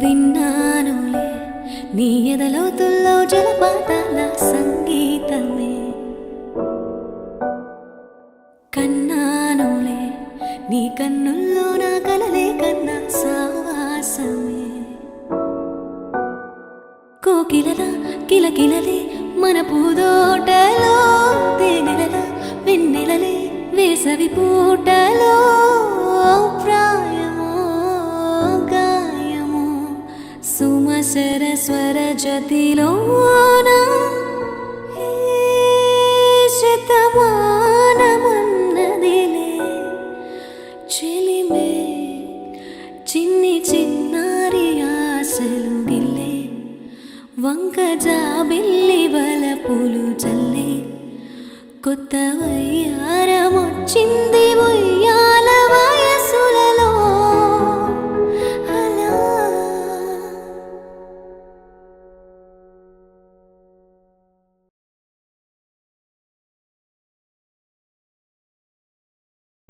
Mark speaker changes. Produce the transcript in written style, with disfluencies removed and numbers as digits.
Speaker 1: విన్నానులే నీ ఎదలోతుల్లో జలపాతాల సంగీతమే, కన్నానులే నీ కన్నుల్లో నా కలలే కన్నా సావాసమే. కోకిలల కిలకిలలే మన పూదోటలో, తేనెలల వెన్నెలలే వేసవి పూటలో, ప్రాయమో గాయమో సుమసర స్వర జతిలోన శతమానమన్నదిలే చెలిమే చిన్ని చిన్నారి ఆశలు గిల్లే, వంక జాబిల్లి వలపులు చల్లే, కొత్త వయ్యారమొచ్చింది ఉయ్యాల